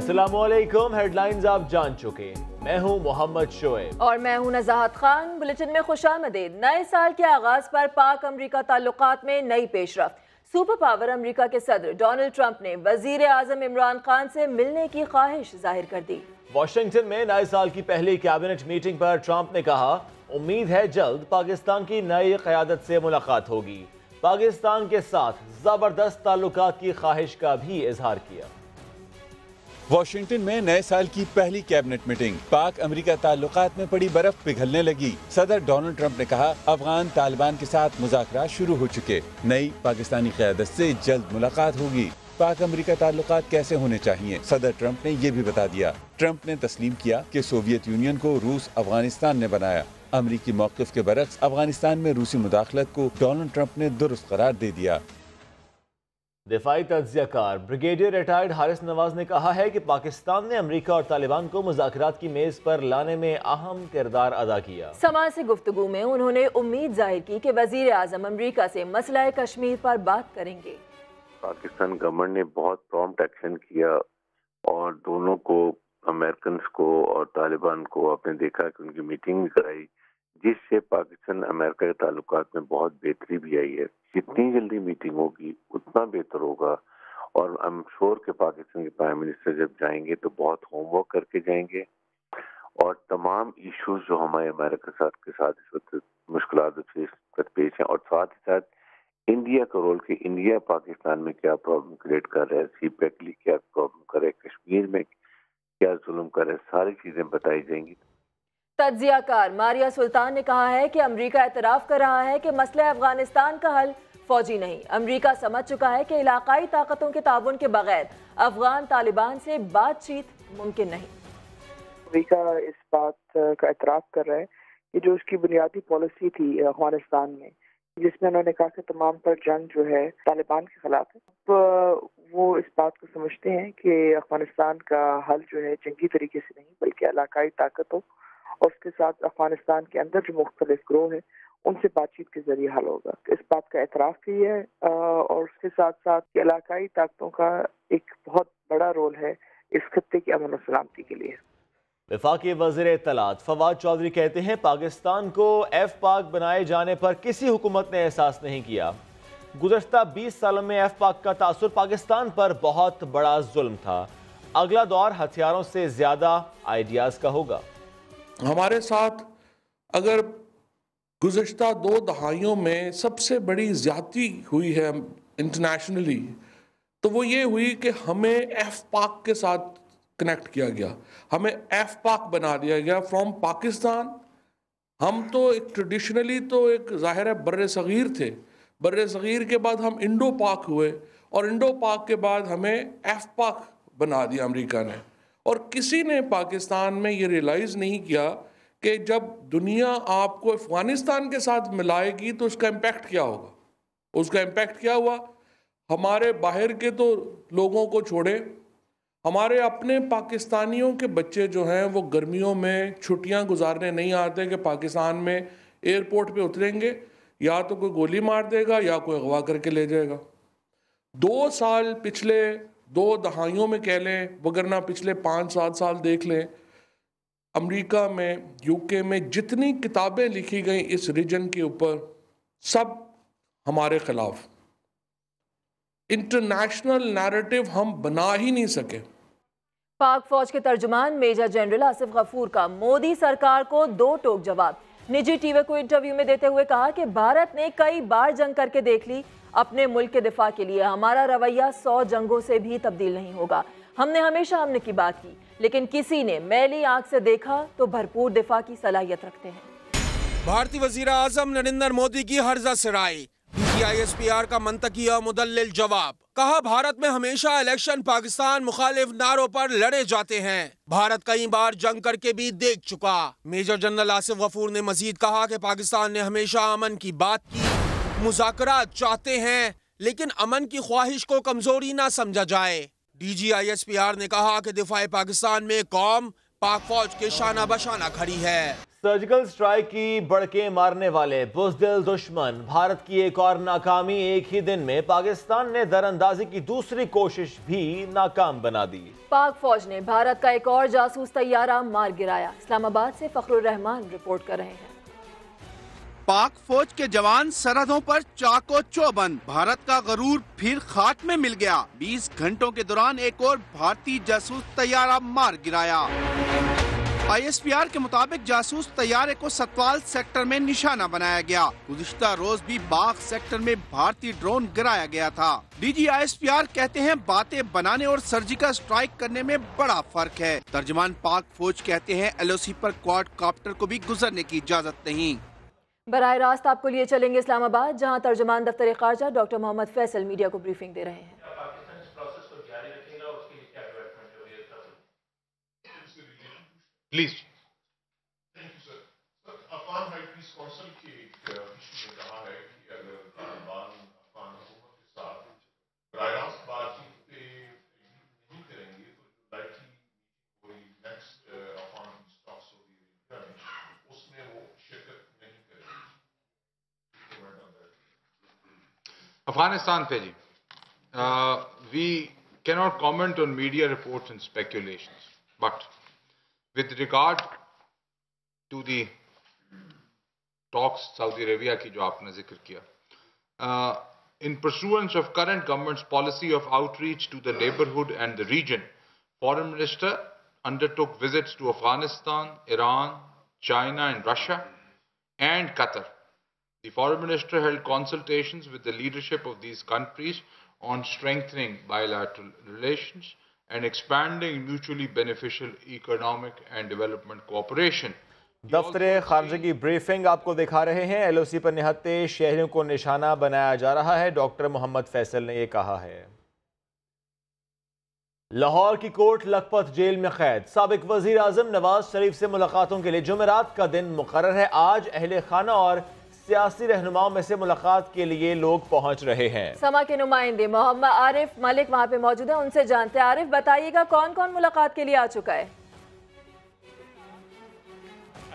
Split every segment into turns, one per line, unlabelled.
السلام علیکم، head lines آپ جان چکے، میں ہوں محمد شعیب
اور میں ہوں نزاہت خان۔ بلیٹن میں خوش آمدید۔ نئے سال کے آغاز پر پاک امریکہ تعلقات میں نئی پیش رفت۔ سپر پاور امریکہ کے صدر ڈونلڈ ٹرمپ نے وزیر اعظم عمران خان سے ملنے کی خواہش ظاہر کر دی۔
واشنگٹن میں نئے سال کی پہلی کیبنٹ میٹنگ پر ٹرمپ نے کہا، امید ہے جلد پاکستان کی نئی قیادت سے ملاقات ہوگی۔ پاکستان کے ساتھ زبردست تعلقات کی خواہش کا بھی اظہار کیا۔
واشنگٹن میں نئے سال کی پہلی کیبنٹ میٹنگ، پاک امریکہ تعلقات میں پڑی برف پگھلنے لگی۔ صدر ڈونلڈ ٹرمپ نے کہا، افغان طالبان کے ساتھ مذاکرات شروع ہو چکے، نئی پاکستانی قیادت سے جلد ملاقات ہوگی۔ پاک امریکہ تعلقات کیسے ہونے چاہیے، صدر ٹرمپ نے یہ بھی بتا دیا۔ ٹرمپ نے تسلیم کیا کہ سوویت یونین کو روس افغانستان نے بنایا۔ امریکی موقف کے برعکس افغانستان میں روسی مداخلت کو ڈونلڈ ٹرمپ نے درست قرار دے دیا۔
دفاعی تجزیہ کار بریگیڈیئر ریٹائرڈ حارث نواز نے کہا ہے کہ پاکستان نے امریکہ اور طالبان کو مذاکرات کی میز پر لانے میں اہم کردار ادا کیا۔
سماع سے گفتگو میں انہوں نے امید ظاہر کی کہ وزیر اعظم امریکہ سے مسئلہ کشمیر پر بات کریں گے۔
پاکستان گورنمنٹ نے بہت پرومپٹ ایکشن کیا اور دونوں کو، امریکنز کو اور طالبان کو، آپ نے دیکھا کہ ان کی میٹنگ بھی کرائی، جس سے پاکستان امریکہ کے تعلقات میں بہت بہتری بھی آئی ہے۔ جتنی جلدی میٹنگ ہوگی اتنا بہتر ہوگا، اور I'm sure کہ پاکستان کے پرائم منسٹر جب جائیں گے تو بہت ہوم ورک کر کے جائیں گے، اور تمام ایشوز جو ہمارے امریکہ کے ساتھ اس وقت مشکلات پیش ہیں، اور ساتھ ہی ساتھ انڈیا کا رول کہ انڈیا پاکستان میں کیا پرابلم کریٹ کر رہا ہے، سی پیک کے لیے کیا پرابلم کر رہا ہے، کشمیر میں کیا ظلم کر رہا ہے، ساری چیزیں بتائی جائیں گی۔
تجزیہ کار ماریہ سلطان نے کہا ہے کہ امریکہ اعتراف کر رہا ہے کہ مسئلہ افغانستان کا حل فوجی نہیں۔ امریکہ سمجھ چکا ہے کہ علاقائی طاقتوں کے تعاون کے بغیر افغان طالبان سے بات چیت ممکن نہیں۔
امریکہ اس بات کا اعتراف کر رہا ہے کہ جو اس کی بنیادی پالیسی تھی افغانستان میں، جس میں انہوں نے کہا کہ تمام پر جنگ جو ہے طالبان کے خلاف ہے، اب وہ اس بات کو سمجھتے ہیں کہ افغانستان کا حل جو ہے جنگی طریقے سے نہیں بلکہ علاقائی طاقتوں اور اس کے ساتھ افغانستان کے اندر جو مختلف گروہ ہیں ان سے بات چیت کے ذریعے حل ہوگا۔ اس بات کا اعتراف بھی ہے، اور اس کے ساتھ ساتھ علاقائی طاقتوں کا ایک بہت بڑا رول ہے اس خطے کی امن و سلامتی کے لیے۔
وفاقی وزیر اطلاعات فواد چودھری کہتے ہیں، پاکستان کو ایف پاک بنائے جانے پر کسی حکومت نے احساس نہیں کیا۔ گزشتہ 20 سالوں میں ایف پاک کا تاثر پاکستان پر بہت بڑا ظلم تھا۔ اگلا دور ہتھیاروں سے زیادہ آئیڈیاز کا ہوگا۔
ہمارے ساتھ اگر گزشتہ 2 دہائیوں میں سب سے بڑی زیادتی ہوئی ہے انٹرنیشنلی، تو وہ یہ ہوئی کہ ہمیں ایف پاک کے ساتھ کنیکٹ کیا گیا، ہمیں ایف پاک بنا دیا گیا فرام پاکستان۔ ہم تو ایک ٹریڈیشنلی تو ایک ظاہر ہے بر صغیر تھے، بر صغیر کے بعد ہم انڈو پاک ہوئے، اور انڈو پاک کے بعد ہمیں ایف پاک بنا دیا امریکہ نے۔ اور کسی نے پاکستان میں یہ ریلائز نہیں کیا کہ جب دنیا آپ کو افغانستان کے ساتھ ملائے گی تو اس کا امپیکٹ کیا ہوگا۔ اس کا امپیکٹ کیا ہوا؟ ہمارے باہر کے تو لوگوں کو چھوڑے، ہمارے اپنے پاکستانیوں کے بچے جو ہیں وہ گرمیوں میں چھٹیاں گزارنے نہیں آتے کہ پاکستان میں ایئرپورٹ پہ اتریں گے، یا تو کوئی گولی مار دے گا یا کوئی اغوا کر کے لے جائے گا۔ 2 سال پچھلے 2 دہائیوں میں کہہ لیں، وگرنہ پچھلے 5-7 سال دیکھ لیں، امریکہ میں، یو کے میں جتنی کتابیں لکھی گئیں اس ریجن کے اوپر، سب ہمارے خلاف۔ انٹرنیشنل نیریٹو ہم بنا ہی نہیں سکے۔
پاک فوج کے ترجمان میجر جنرل آصف غفور کا مودی سرکار کو 2 ٹوک جواب۔ نجی ٹی وی کو انٹرویو میں دیتے ہوئے کہا کہ بھارت نے کئی بار جنگ کر کے دیکھ لی، اپنے ملک کے دفاع کے لیے ہمارا رویہ 100 جنگوں سے بھی تبدیل نہیں ہوگا۔ ہم نے ہمیشہ امن کی بات کی، لیکن کسی نے میلی آنکھ سے دیکھا تو بھرپور دفاع کی صلاحیت رکھتے ہیں۔
بھارتی وزیر اعظم نریندر مودی کی ہرزہ سرائے، DGISPR کا منطقی اور مدلل جواب۔ کہا، بھارت میں ہمیشہ الیکشن پاکستان مخالف نعروں پر لڑے جاتے ہیں، بھارت کئی بار جنگ کر کے بھی دیکھ چکا۔ میجر جنرل آصف غفور نے مزید کہا کہ پاکستان نے ہمیشہ امن کی بات کی، مذاکرات چاہتے ہیں، لیکن امن کی خواہش کو کمزوری نہ سمجھا جائے۔ DGISPR نے کہا کہ دفاع پاکستان میں قوم، पाक फौज के शाना बशाना खड़ी है।
सर्जिकल स्ट्राइक की बड़के मारने वाले बुज़दिल दुश्मन भारत की एक और नाकामी। एक ही दिन में पाकिस्तान ने दरअंदाजी की दूसरी कोशिश भी नाकाम बना दी।
पाक फौज ने भारत का एक और जासूस तैयारा मार गिराया। इस्लामाबाद से फखरुर रहमान रिपोर्ट कर रहे हैं।
पाक फौज के जवान सरहदों पर चाको चौबंद। भारत का गरूर फिर खाक में मिल गया। 20 घंटों के दौरान एक और भारतीय जासूस तैयारा मार गिराया। ISPR के मुताबिक जासूस तैयारे को सतवाल सेक्टर में निशाना बनाया गया। गुज़िश्ता रोज भी बाग सेक्टर में भारतीय ड्रोन गिराया गया था। DG ISPR कहते हैं बातें बनाने और सर्जिकल स्ट्राइक करने में बड़ा फर्क है। तर्जमान पाक फौज कहते हैं LOC पर क्वाड कॉप्टर को भी गुजरने की इजाजत नहीं।
बराह रास्त आपको लिए चलेंगे इस्लामाबाद, जहां तर्जमान दफ्तर खारजा डॉक्टर मोहम्मद फैसल मीडिया को ब्रीफिंग दे रहे हैं।
Please. Afghan high piece council के एक इशू में कहा है कि अगर तालिबान अफगान हुकूमत के साथ बराह रास्त बातचीत पे नहीं करेंगे तो लाइकली कोई नेक्स्ट अफगान पीस टॉक्स होगी उसमें वो शिरकत नहीं करेगी।
अफगानिस्तान पे जी, we cannot comment on media reports and speculations, but with regard to the talks Saudi Arabia की जो आपने जिक्र किया, in pursuance of current government's policy of outreach to the neighborhood and the region, Foreign Minister undertook visits to Afghanistan, Iran, China and Russia and Qatar. The Foreign Minister held consultations with the leadership of these countries on strengthening bilateral relations and expanding mutually beneficial economic and development cooperation.
दफ्तर खारजा की briefing आपको दिखा रहे हैं। LOC पर निहत्ते शहरियों को निशाना बनाया जा रहा है। डॉक्टर मोहम्मद फैसल ने ये कहा है। लाहौर की कोट लखपत जेल में कैद साबिक वजीर आजम नवाज शरीफ से मुलाकातों के लिए जुमेरात का दिन मुकर्रर है। आज अहले खाना और सियासी रहनुमाओं में से मुलाकात के लिए लोग पहुंच रहे हैं। समा के नुमाइंदे मोहम्मद आरिफ मलिक वहां पे मौजूद हैं, उनसे जानते हैं। आरिफ, बताइएगा कौन कौन मुलाकात के लिए आ चुका है?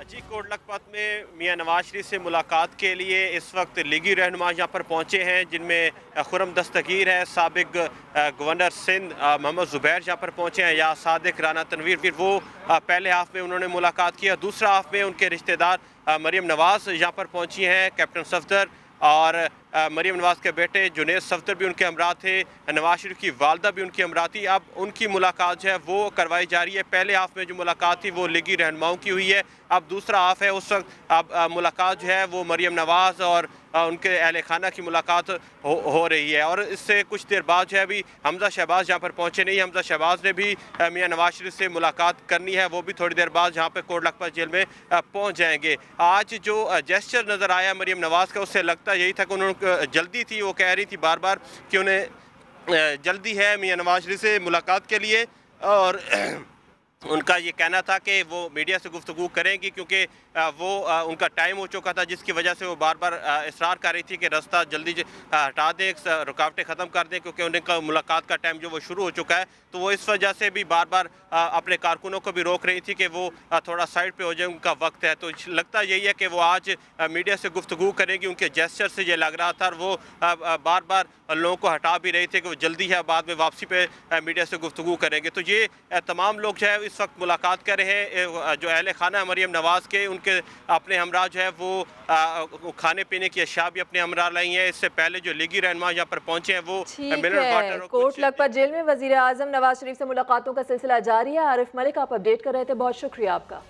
जी, कोट लखपत में मियां नवाज शरीफ से मुलाकात के लिए इस वक्त लीगी रहनुमा यहाँ पर पहुँचे हैं, जिनमें खुरम दस्तगीर है, साबिक गवर्नर सिंध मोहम्मद ज़ुबैर यहाँ पर पहुँचे हैं, या सादिक राना तनवीर, फिर वो पहले हाफ में उन्होंने मुलाकात किया। दूसरा हाफ में उनके रिश्तेदार मरीम नवाज़ यहाँ पर पहुँची हैं, कैप्टन सफदर और मरीम नवाज़ के बेटे जुनेद सफदर भी उनके हमरा थे, नवाज शरीफ की वालदा भी उनकी हमरा थी। अब उनकी मुलाकात जो है वो करवाई जा रही है। पहले हाफ में जो मुलाकात थी वो लीगी रहनुमाओं की हुई है, अब दूसरा हाफ है। उस वक्त अब मुलाकात जो है वो मरीम नवाज़ और उनके अहले खाना की मुलाकात हो रही है। और इससे कुछ देर बाद जो है अभी हमजा शहबाज यहाँ पर पहुँचे नहीं। हमजा शहबाज ने भी मियां नवाज शरीफ से मुलाकात करनी है, वो भी थोड़ी देर बाद यहाँ पर कोट लखपत जेल में पहुँच जाएंगे। आज जो जेस्चर नज़र आया मरीम नवाज़ का, उससे लगता यही था कि उन्होंने जल्दी थी, वो कह रही थी बार बार कि उन्हें जल्दी है मियां नवाज शरीफ से मुलाकात के लिए, और उनका ये कहना था कि वो मीडिया से गुफ्तगू करेंगी क्योंकि वो उनका टाइम हो चुका था, जिसकी वजह से वो बार बार इसरार कर रही थी कि रास्ता जल्दी हटा दें, रुकावटें ख़त्म कर दें, क्योंकि उनका मुलाकात का टाइम जो वो शुरू हो चुका है। तो वो इस वजह से भी बार बार अपने कारकुनों को भी रोक रही थी कि वो थोड़ा साइड पे हो जाए, उनका वक्त है। तो लगता यही है कि वो आज मीडिया से गुफ्तगू करेंगी। उनके जेस्चर से ये लग रहा था, और वो बार बार लोगों को हटा भी रही थी कि वो जल्दी है, बाद में वापसी पे मीडिया से गुफ्तगू करेंगे। तो ये तमाम लोग जो है इस वक्त मुलाकात कर रहे हैं। जो अहले खाना मरीम नवाज़ के, उनके अपने हमरा जो है वो खाने पीने की अशिया भी अपने हमरा लाई हैं। इससे पहले जो लीगी रहनुमा यहाँ पर पहुँचे हैं वो mineral water.
Kot Lakhpat jail में वजीर आजम नवाज शरीफ से मुलाकातों का सिलसिला जारी है। आरिफ मलिक आप अपडेट कर रहे थे, बहुत शुक्रिया आपका।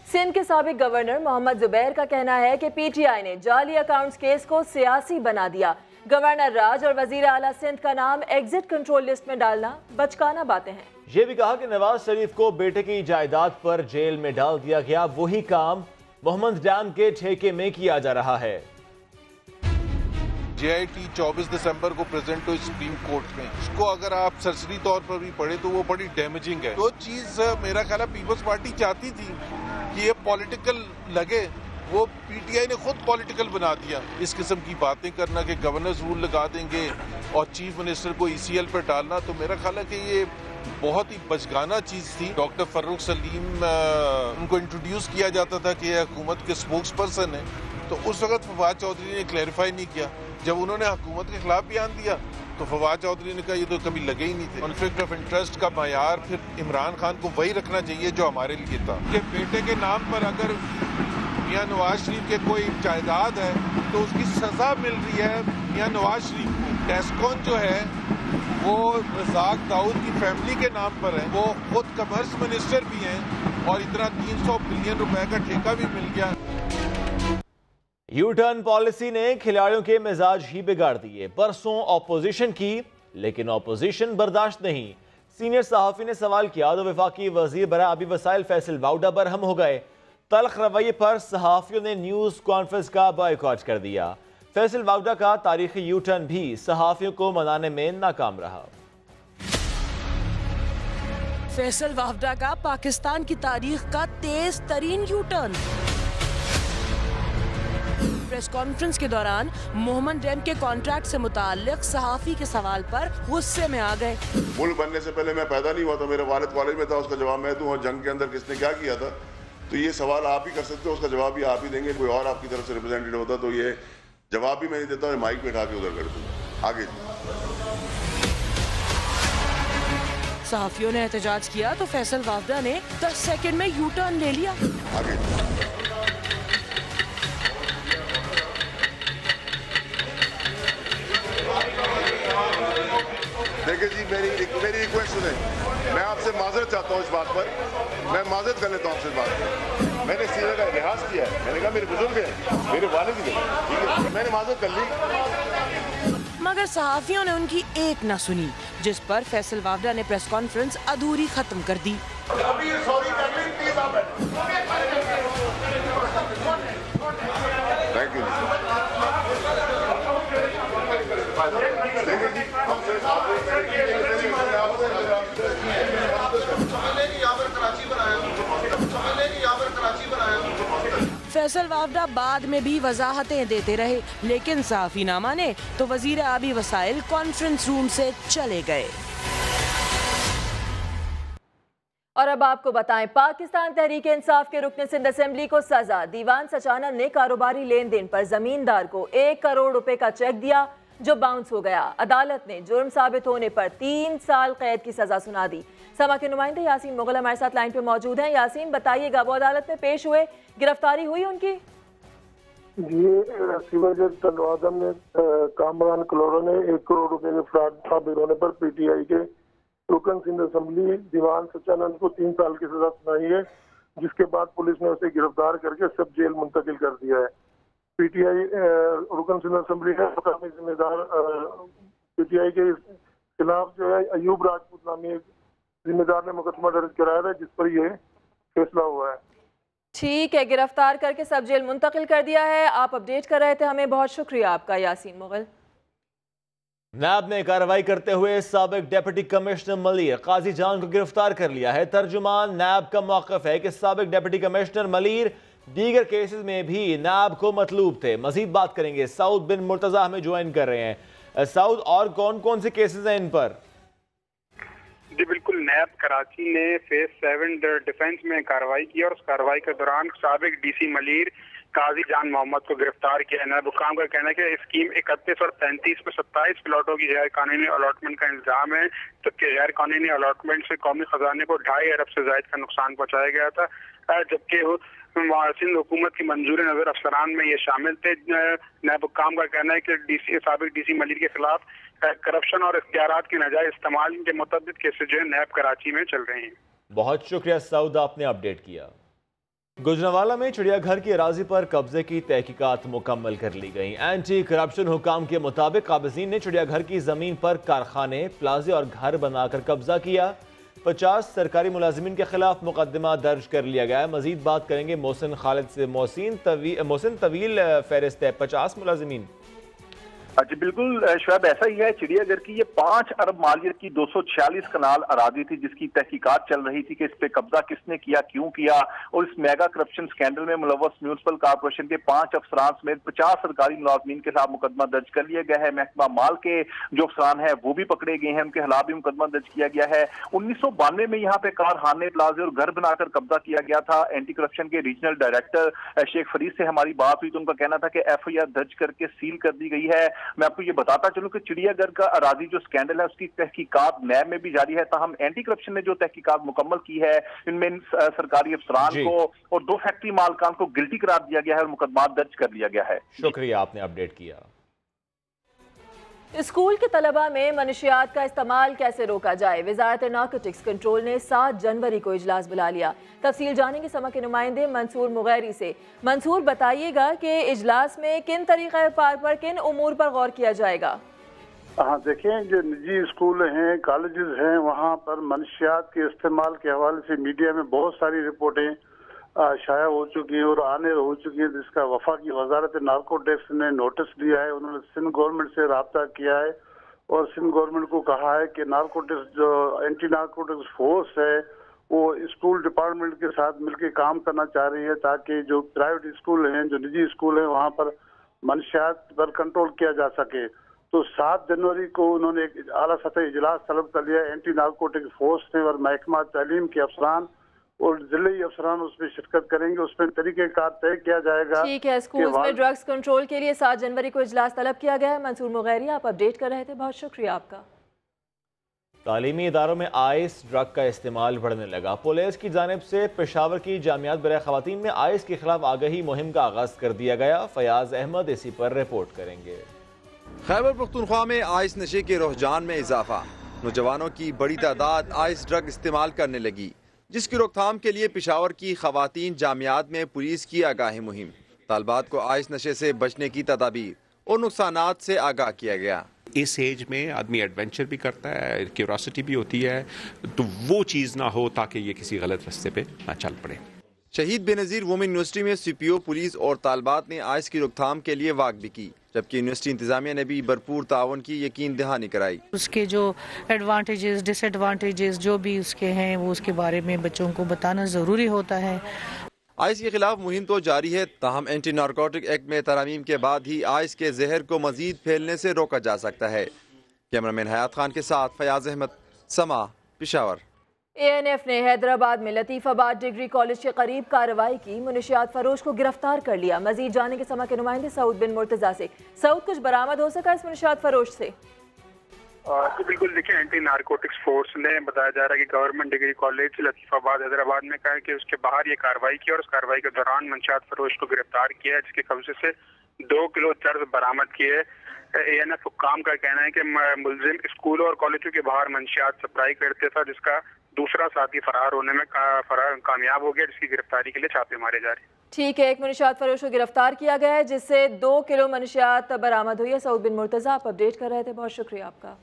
सिंध के साबिक गवर्नर मोहम्मद ज़ुबैर का कहना है कि PTI ने जाली अकाउंट्स केस को सियासी बना दिया। गवर्नर राज और वजीर आला सिंध का नाम एग्जिट कंट्रोल लिस्ट में डालना बचकाना बातें हैं।
ये भी कहा कि नवाज शरीफ को बेटे की जायदाद पर जेल में डाल दिया गया, वही काम मोहम्मद डैम के ठेके में किया जा रहा है।
JIT 24 दिसंबर को प्रेजेंट हुई सुप्रीम कोर्ट में, इसको अगर आप सरसरी तौर पर भी पढ़े तो वो बड़ी डैमेजिंग है। तो चीज मेरा ख्याल है पीपल्स पार्टी चाहती थी कि ये पॉलिटिकल लगे, وہ پی ٹی آئی نے خود پولیٹیکل بنا دیا. اس قسم کی باتیں کرنا کہ گورنرز رول لگا دیں گے اور چیف منسٹر کو ای سی ایل پر ڈالنا، تو میرا خیال ہے کہ یہ بہت ہی بچگانہ چیز تھی. ڈاکٹر فروخ سلیم ان کو انٹروڈیوس کیا جاتا تھا کہ یہ حکومت کے اسپوکس پرسن ہیں، تو اس وقت فواد چودھری نے کلیریفائی نہیں کیا. جب انہوں نے حکومت کے خلاف بیان دیا تو فواد چودھری نے کہا یہ تو کبھی لگے ہی نہیں تھے. کنفلکٹ آف انٹرسٹ کا معیار پھر عمران خان کو وہی رکھنا چاہیے جو ہمارے لیے تھا کہ بیٹے کے نام پر اگر میاں نواز شریف کے کوئی جائیداد ہے تو اس کی سزا مل رہی ہے میاں نواز شریف کو. ٹیسکون جو ہے وہ رزاق داؤد کی فیملی کے نام پر ہے، وہ خود کامرس منسٹر بھی ہیں اور اتنا 300 بلین روپے کا ٹھیکہ بھی مل گیا.
یو ٹرن پالیسی نے کھلاڑیوں کے مزاج ہی بگاڑ دیے. پرسوں اپوزیشن کی لیکن اپوزیشن برداشت نہیں. سینئر صحافی نے سوال کیا تو وفاقی وزیر برائے آبی وسائل فیصل واوڈا برہم ہو گئے. تلخ رویے پر صحافیوں نے نیوز کانفرنس کا بائیکاٹ کر دیا. فیصل واوڈا کا تاریخی یو ٹرن بھی صحافیوں کو منانے میں ناکام رہا.
فیصل واوڈا کا پاکستان کی تاریخ کا تیز ترین یو ٹرن. پریس کانفرنس کے دوران محمد ڈیم کے کانٹریکٹ سے متعلق صحافی کے سوال پر غصے میں آ گئے.
ملک بننے سے پہلے میں پیدا نہیں ہوا تھا، میرے والد کالج میں تھا، اس کا جواب میں دوں، اور جنگ کے اندر کس نے کیا کیا تھا تو یہ سوال آپ ہی کر سکتے ہو، اس کا جواب بھی آپ ہی دیں گے. کوئی اور آپ کی طرف سے ریپرزینٹیٹیو ہوتا تو یہ جواب بھی میں نہیں دیتا اور مائک پہ اٹھا کے ادھر کر دوں. آگے
صحافیوں نے احتجاج کیا تو فیصل واوڈا نے 10 سیکنڈ میں یو ٹرن لے لیا.
آگے دیکھیں جی، میری ریکویسٹ سنیں. میں آپ سے معذرت چاہتا ہوں اس بات پر، میں معذرت کر لیتا ہوں آپ سے اس بات پر. میں نے اس چیز کا لحاظ کیا ہے، میں نے کہا میرے بزرگ ہیں، میرے والد ہیں، ٹھیک ہے، میں نے معذرت کر لی.
مگر صحافیوں نے ان کی ایک نہ سنی، جس پر فیصل واوڈا نے پریس کانفرنس ادھوری ختم کر دی.
Thank you.
فیصل واوڈا بعد میں بھی وضاحتیں دیتے رہے، لیکن صحافی نہ مانے تو وزیر آبی وسائل کانفرنس روم سے چلے گئے.
اور اب آپ کو بتائیں، پاکستان تحریک انصاف کے رکن سندھ اسمبلی کو سزا. دیوان سچانند نے کاروباری لین دین پر زمیندار کو 1 کروڑ روپے کا چیک دیا جو باؤنس ہو گیا. عدالت نے جرم ثابت ہونے پر 3 سال قید کی سزا سنا دی. سما کے نمائندے یاسین مغل ہمارے ساتھ لائن پہ موجود ہیں. یاسین، بتائیے گا، وہ عدالت میں پیش ہوئے، گرفتاری ہوئی ان کی؟
جی، سول جج تنوادم نے کامران کلورا نے 1 کروڑ روپے کے فراڈ ثابت ہونے پر پی ٹی آئی کے رکن سندھ اسمبلی دیوان سچانند کو 3 سال کی سزا سنائی ہے، جس کے بعد پولیس نے اسے گرفتار کر کے سب جیل منتقل کر دیا ہے. پی ٹی آئی رکن سندھ اسمبلی کا مقامی ذمہ دار پی ٹی آئی کے خلاف جو ہے ایوب راجپوت نامی ایک ذمہ دار نے مقدمہ درج کرایا تھا، جس پر یہ فیصلہ ہوا ہے.
ٹھیک ہے، گرفتار کر کے سب جیل منتقل کر دیا ہے. آپ اپڈیٹ کر رہے تھے ہمیں، بہت شکریہ آپ کا یاسین مغل.
نیب نے کارروائی کرتے ہوئے سابق ڈیپٹی کمشنر ملیر قاضی جان کو گرفتار کر لیا ہے. ترجمان نیب کا موقف ہے کہ سابق ڈیپٹی کمشنر ملیر دیگر کیسز میں بھی نیب کو مطلوب تھے. مزید بات کریں گے، سعود بن مرتضی ہمیں جوائن کر رہے ہیں. سعود، اور کون کون سے کیسز ہیں ان پر؟
جی بالکل، نیب کراچی نے فیز 7 ڈیفنس میں کارروائی کی اور اس کارروائی کے دوران سابق ڈی سی ملیر قاضی جان محمد کو گرفتار کیا. نیب حکام کا کہنا ہے کہ اسکیم 31 اور 33 میں 27 پلاٹوں کی غیر قانونی الاٹمنٹ کا الزام ہے، جبکہ غیر قانونی الاٹمنٹ سے قومی خزانے کو 2.5 ارب سے زائد کا نقصان پہنچایا گیا تھا، جبکہ سندھ حکومت کی منظور نظر افسران میں یہ شامل تھے. نیب حکام کا کہنا ہے کہ سابق ڈی سی ملیر کے خلاف کرپشن اور اختیارات کے ناجائز استعمال کے متعدد کیسز جو ہے نیب کراچی میں چل رہے ہیں.
بہت شکریہ سعود، آپ نے اپڈیٹ کیا. گجرانوالہ میں چڑیا گھر کی اراضی پر قبضے کی تحقیقات مکمل کر لی گئیں. اینٹی کرپشن حکام کے مطابق قابضین نے چڑیا گھر کی زمین پر کارخانے، پلازے اور گھر بنا کر قبضہ کیا. 50 سرکاری ملازمین کے خلاف مقدمہ درج کر لیا گیا ہے. مزید بات کریں گے محسن خالد سے. محسن طویل فہرست ہے 50 ملازمین.
جی بالکل شعیب، ایسا ہی ہے۔ چڑیا گھر کی یہ 5 ارب مالیت کی 246 کنال اراضی تھی جس کی تحقیقات چل رہی تھی کہ اس پہ قبضہ کس نے کیا، کیوں کیا، اور اس میگا کرپشن سکینڈل میں ملوث میونسپل کارپوریشن کے 5 افسران سمیت 50 سرکاری ملازمین کے ساتھ مقدمہ درج کر لیا گیا ہے۔ محکمہ مال کے جو افسران ہیں وہ بھی پکڑے گئے ہیں، ان کے خلاف بھی مقدمہ درج کیا گیا ہے۔ 1992 میں یہاں پہ کارخانے، پلازے اور گھر بنا کر قبضہ کیا گیا تھا۔ اینٹی کرپشن کے ریجنل ڈائریکٹر شیخ فرید سے ہماری بات ہوئی تو ان کا کہنا تھا کہ ایف آئی آر درج کر کے سیل کر دی گئی ہے۔ میں آپ کو یہ بتاتا چلوں کہ چڑیا گھر کا اراضی جو سکینڈل ہے اس کی تحقیقات نیب میں بھی جاری ہے، تاہم اینٹی کرپشن نے جو تحقیقات مکمل کی ہے ان میں سرکاری افسران کو اور 2 فیکٹری مالکان کو گلٹی قرار دیا گیا ہے اور مقدمات درج کر لیا گیا ہے۔
شکریہ، آپ نے اپڈیٹ کیا۔
اسکول کے طلبہ میں منشیات کا استعمال کیسے روکا جائے؟ وزارت نارکوٹکس کنٹرول نے 7 جنوری کو اجلاس بلا لیا۔ تفصیل جانیں گے سما کے نمائندے منصور مغیری سے۔ منصور، بتائیے گا کہ اجلاس میں کن طریقہ کار پر کن امور پر غور کیا جائے گا؟
ہاں دیکھیں، جو نجی اسکول ہیں، کالجز ہیں، وہاں پر منشیات کے استعمال کے حوالے سے میڈیا میں بہت ساری رپورٹیں شائع ہو چکی ہیں اور آنے ہو چکی ہیں، جس کا وفاقی وزارت نارکوٹکس نے نوٹس لیا ہے۔ انہوں نے سندھ گورنمنٹ سے رابطہ کیا ہے اور سندھ گورنمنٹ کو کہا ہے کہ نارکوٹکس جو اینٹی نارکوٹکس فورس ہے وہ اسکول ڈپارٹمنٹ کے ساتھ مل کے کام کرنا چاہ رہی ہے تاکہ جو پرائیویٹ اسکول ہیں، جو نجی اسکول ہیں، وہاں پر منشیات پر کنٹرول کیا جا سکے۔ تو 7 جنوری کو انہوں نے ایک اعلیٰ سطحی اجلاس طلب کر لیا اینٹی نارکوٹک فورس نے، اور محکمہ تعلیم کے افسران اور ضلعی افسران اس میں شرکت کریں گے۔ اس میں طریقہ کار طے کیا جائے گا۔
ٹھیک ہے، اسکولز میں ڈرگز کنٹرول کے لیے 7 جنوری کو اجلاس طلب کیا گیا ہے۔ منصور مغیری، آپ اپڈیٹ کر رہے تھے، بہت شکریہ آپ کا۔
تعلیمی اداروں میں آئس ڈرگ کا استعمال بڑھنے لگا۔ پولیس کی جانب سے پشاور کی جامعات برائے خواتین میں آئس کے خلاف آگہی مہم کا آغاز کر دیا گیا۔ فیاض احمد اسی پر رپورٹ کریں گے۔
خیبر پختونخوا میں آئس نشے کے رجحان میں اضافہ، نوجوانوں کی بڑی تعداد آئس ڈرگ استعمال کرنے لگی، جس کی روک تھام کے لیے پشاور کی خواتین جامعات میں پولیس کی آگاہی مہم، طالبات کو آئس نشے سے بچنے کی تدابیر اور نقصانات سے آگاہ کیا گیا۔
اس ایج میں آدمی ایڈونچر بھی کرتا ہے، کیوریاسٹی بھی ہوتی ہے، تو وہ چیز نہ ہو تاکہ یہ کسی غلط رستے پہ نہ چل پڑے۔
شہید بے نظیر وومن یونیورسٹی میں سی پی او، پولیس اور طالبات نے آئس کی روک تھام کے لیے واک بھی کی، جبکہ یونیورسٹی انتظامیہ نے بھی بھرپور تعاون کی یقین دہانی کرائی۔
اس کے جو ایڈوانٹیجز، ڈس ایڈوانٹیجز جو بھی اس کے ہیں وہ اس کے بارے میں بچوں کو بتانا ضروری ہوتا ہے۔
آئس کے خلاف مہم تو جاری ہے، تاہم اینٹی نارکوٹک ایکٹ میں ترامیم کے بعد ہی آئس کے زہر کو مزید پھیلنے سے روکا جا سکتا ہے۔ کیمرامین حیات خان کے ساتھ فیاض احمد، سما، پشاور۔
اے این ایف نے حیدرآباد میں لطیف آباد ڈگری کالج کے قریب کارروائی کی، منشیات فروش کو گرفتار کر لیا۔ مزید جاننے کے سما کے نمائندے سعود بن مرتضیٰ سے۔ سعود، کچھ برآمد ہو سکا اس منشیات فروش سے؟
جی بالکل، دیکھیں اینٹی نارکوٹکس فورس نے بتایا جا رہا ہے کہ گورنمنٹ ڈگری کالج لطیف آباد حیدرآباد میں کہا کہ اس کے باہر یہ کارروائی کی اور اس کارروائی کے دوران منشیات فروش کو گرفتار کیا ہے، جس کے قبضے سے 2 کلو چرس برآمد کیے۔ اے این ایف حکام کا کہنا ہے کہ ملزم اسکولوں اور کالجوں کے باہر منشیات سپلائی کرتے تھا، جس کا دوسرا ساتھی فرار ہونے میں کامیاب ہو گیا، جس کی گرفتاری کے لیے چھاپے مارے جا رہے ہیں۔
ٹھیک ہے، ایک منشیات فروش کو گرفتار کیا گیا ہے جس سے 2 کلو منشیات برآمد ہوئی ہے۔ سعود بن مرتضیٰ، آپ اپڈیٹ کر رہے تھے، بہت شکریہ آپ کا۔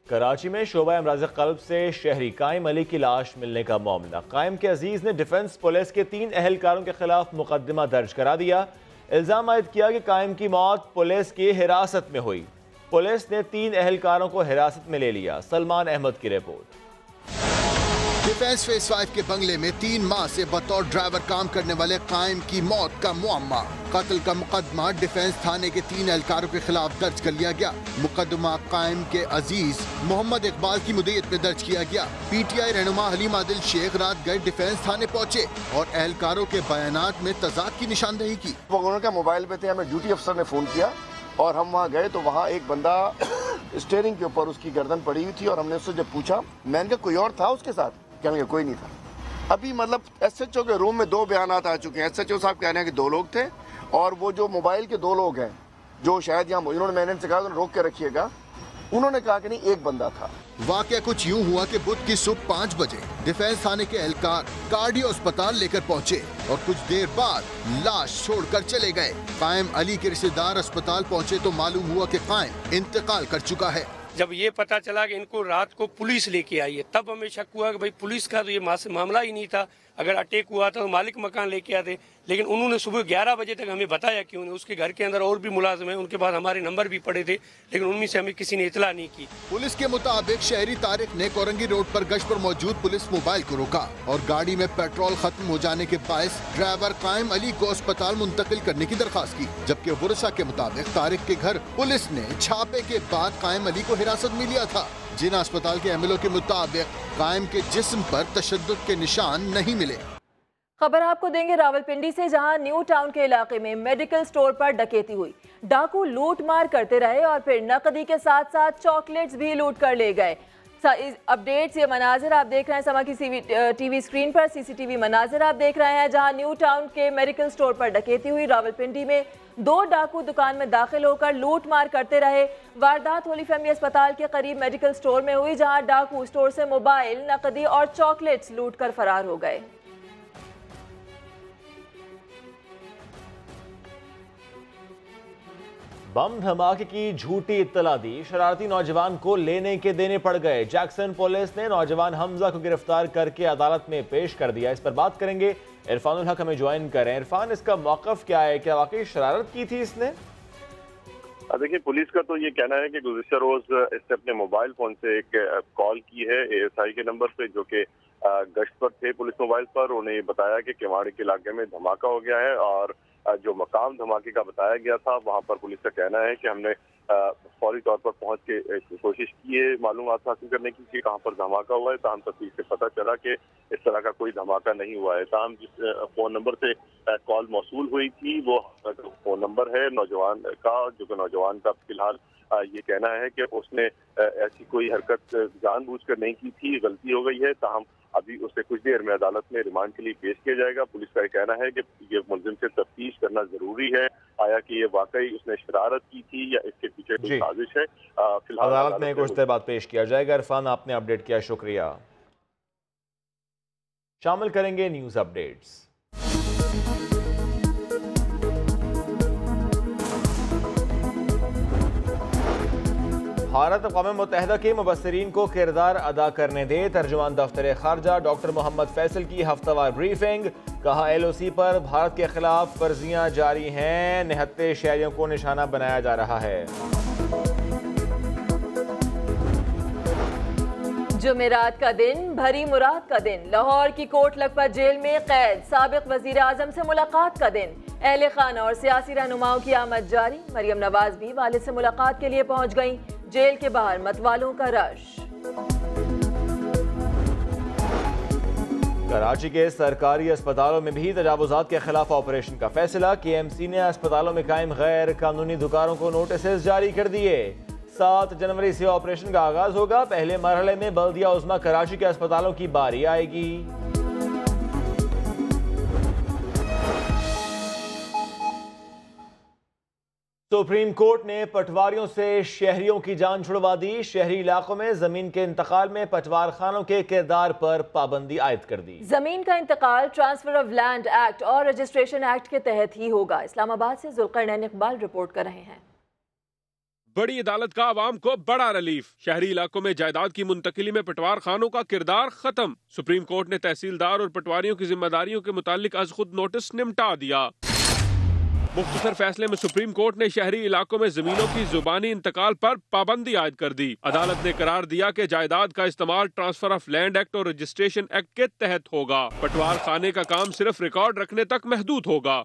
کراچی میں شعبہ امراض قلب سے شہری قائم علی کی لاش ملنے کا معاملہ۔ قائم کے عزیز نے ڈیفنس پولیس کے 3 اہلکاروں کے خلاف مقدمہ درج کرا دیا۔ الزام عائد کیا کہ قائم کی موت پولیس کی حراست میں ہوئی۔ پولیس نے 3 اہلکاروں کو حراست میں لے لیا۔ سلمان احمد کی رپورٹ۔
ڈیفنس فیس 5 کے بنگلے میں 3 ماہ سے بطور ڈرائیور کام کرنے والے قائم کی موت کا معمہ۔ قتل کا مقدمہ ڈیفنس تھانے کے 3 اہلکاروں کے خلاف درج کر لیا گیا۔ مقدمہ قائم کے عزیز محمد اقبال کی مدیریت میں درج کیا گیا۔ پی ٹی آئی رہنما حلیم عادل شیخ رات گئے ڈیفنس تھانے پہنچے اور اہلکاروں کے بیانات میں تضاد کی نشاندہی کی۔
وہ انہوں نے موبائل پہ تھے، ہمیں ڈیوٹی افسر نے فون کیا اور ہم وہاں گئے تو وہاں ایک بندہ اسٹیئرنگ کے اوپر اس کی گردن پڑی ہوئی تھی، اور ہم نے اس سے جب پوچھا، میں نے کہا کوئی اور تھا اس کے ساتھ؟ کہنے کہ کوئی نہیں تھا۔ ابھی مطلب ایس ایچ او کے روم میں 2 بیانات آ چکے ہیں۔ ایس ایچ او صاحب کہہ رہے ہیں کہ 2 لوگ تھے، اور وہ جو موبائل کے 2 لوگ ہیں جو شاید یہاں انہوں نے، میں نے ان سے کہا روک کے رکھیے گا، انہوں نے کہا کہ نہیں، ایک بندہ تھا۔
واقعہ کچھ یوں ہوا کہ بدھ کی صبح 5 بجے ڈیفنس تھانے کے اہلکار کارڈیو اسپتال لے کر پہنچے اور کچھ دیر بعد لاش چھوڑ کر چلے گئے۔ قائم علی کے رشتہ دار اسپتال پہنچے تو معلوم ہوا کہ قائم انتقال کر چکا ہے۔
جب یہ پتا چلا کہ ان کو رات کو پولیس لے کے آئی ہے، تب ہمیں شک ہوا کہ بھئی پولیس کا تو یہ معاملہ ہی نہیں تھا،
अगर अटैक हुआ था तो मालिक मकान लेके आते, लेकिन उन्होंने सुबह 11 बजे तक हमें बताया कि उन्हें उसके घर के अंदर और भी मुलाजिम हैं, उनके पास हमारे नंबर भी पड़े थे, लेकिन उनमें से हमें किसी ने इतला नहीं की।
पुलिस के मुताबिक शहरी तारिक ने कोरंगी रोड पर गश्त पर मौजूद पुलिस मोबाइल को रोका और गाड़ी में पेट्रोल खत्म हो जाने के बायस ड्राइवर कायम अली को अस्पताल मुंतकिल करने की दरखास्त की, जबकि वुरसा के मुताबिक तारिक के घर पुलिस ने छापे के बाद कायम अली को हिरासत में लिया था। जिना अस्पताल के एमएलओ के मुताबिक कायम के जिस्म पर तशद्दुद के निशान नहीं मिले।
खबर आपको देंगे रावलपिंडी से, जहां न्यू टाउन के इलाके में मेडिकल स्टोर पर डकैती हुई। डाकू लूट मार करते रहे और फिर नकदी के साथ साथ चॉकलेट्स भी लूट कर ले गए। अपडेट्स, ये मनाजिर आप देख रहे हैं समा की टीवी स्क्रीन पर, सीसीटीवी मनाजिर आप देख रहे हैं जहां न्यू टाउन के मेडिकल स्टोर पर डकैती हुई। रावलपिंडी में 2 डाकू दुकान में दाखिल होकर लूट मार करते रहे। वारदात होली फैमिली अस्पताल के करीब मेडिकल स्टोर में हुई, जहां डाकू स्टोर से मोबाइल, नकदी और चॉकलेट्स लूट कर फरार हो गए।
बम धमाके की झूठी इत्तला दी, शरारती नौजवान को लेने के देने पड़ गए। जैक्सन पुलिस ने नौजवान हमजा को गिरफ्तार करके अदालत में पेश कर दिया। इस पर बात करेंगे, इरफानुल हक हमें ज्वाइन करें। इरफान, इसका मौक़िफ़ क्या है? क्या वाकई शरारत की थी इसने?
देखिए, पुलिस का तो ये कहना है कि गुज़िश्ता रोज इसने अपने मोबाइल फोन से एक कॉल की है ASI के नंबर पे, जो कि गश्त पर थे पुलिस मोबाइल पर। उन्हें बताया कि केवाड़ी के इलाके में धमाका हो गया है और जो मकाम धमाके का बताया गया था वहां पर पुलिस का कहना है कि हमने फौरी तौर पर पहुंच के कोशिश की है मालूमात हासिल करने की कि कहां पर धमाका हुआ है। ताहम तफ्तीश से पता चला कि इस तरह का कोई धमाका नहीं हुआ है। ताहम जिस फोन नंबर से कॉल मौसूल हुई थी वो फोन नंबर है नौजवान का, जो कि नौजवान का फिलहाल ये कहना है कि उसने ऐसी कोई हरकत जानबूझकर नहीं की थी, गलती हो गई है। ताहम अभी उसे कुछ देर में अदालत में रिमांड के लिए पेश किया जाएगा। पुलिस का कहना है कि ये मुलजिम से तफ्तीश करना जरूरी है, आया कि ये वाकई उसने शरारत की थी या इसके पीछे कोई साजिश है। फिलहाल
अदालत में कुछ देर बाद पेश किया जाएगा। इरफान, आपने अपडेट किया, शुक्रिया। शामिल करेंगे न्यूज अपडेट्स। भारत अक़वाम मुत्तहिदा के मुबस्सिरीन को किरदार अदा करने दे, तर्जुमान दफ्तर खारजा डॉक्टर मोहम्मद फैसल की हफ्तावार ब्रीफिंग। कहा, LOC पर भारत के खिलाफ वर्जियां जारी हैं, निहत्ते शहरियों को निशाना बनाया जा रहा है।
जुमेरात का दिन, भरी मुराद का दिन, लाहौर की कोट लखपत जेल में कैद, साबिक वजीर आजम से मुलाकात का दिन, अहले खाना और सियासी रहनुमाओं की आमद जारी। मरियम नवाज भी वालिद से मुलाकात के लिए पहुंच गईं। जेल के बाहर मतवालों का रश।
कराची के सरकारी अस्पतालों में भी तजावुजात के खिलाफ ऑपरेशन का फैसला। KMC ने अस्पतालों में कायम गैर कानूनी दुकानों को नोटिस जारी कर दिए। 7 जनवरी से ऑपरेशन का आगाज होगा। पहले मरहले में बल्दिया उज़्मा कराची के अस्पतालों की बारी आएगी। सुप्रीम कोर्ट ने पटवारियों से शहरियों की जान छुड़वा दी। शहरी इलाकों में जमीन के इंतकाल में पटवार खानों के किरदार पर पाबंदी आयद कर दी।
जमीन का इंतकाल ट्रांसफर ऑफ लैंड एक्ट और रजिस्ट्रेशन एक्ट के तहत ही होगा। इस्लामाबाद से जुल्करनैन इकबाल रिपोर्ट कर रहे हैं।
बड़ी अदालत का आवाम को बड़ा रिलीफ, शहरी इलाकों में जायदाद की मुंतकिली में पटवार खानों का किरदार खत्म। सुप्रीम कोर्ट ने तहसीलदार और पटवारियों की जिम्मेदारियों के मुतालिक आज खुद नोटिस निमटा दिया। मुख्तसर फैसले में सुप्रीम कोर्ट ने शहरी इलाकों में जमीनों की जुबानी इंतकाल पर पाबंदी आयद कर दी। अदालत ने करार दिया कि जायदाद का इस्तेमाल ट्रांसफर ऑफ लैंड एक्ट और रजिस्ट्रेशन एक्ट के तहत होगा। पटवार खाने का काम सिर्फ रिकॉर्ड रखने तक महदूद होगा।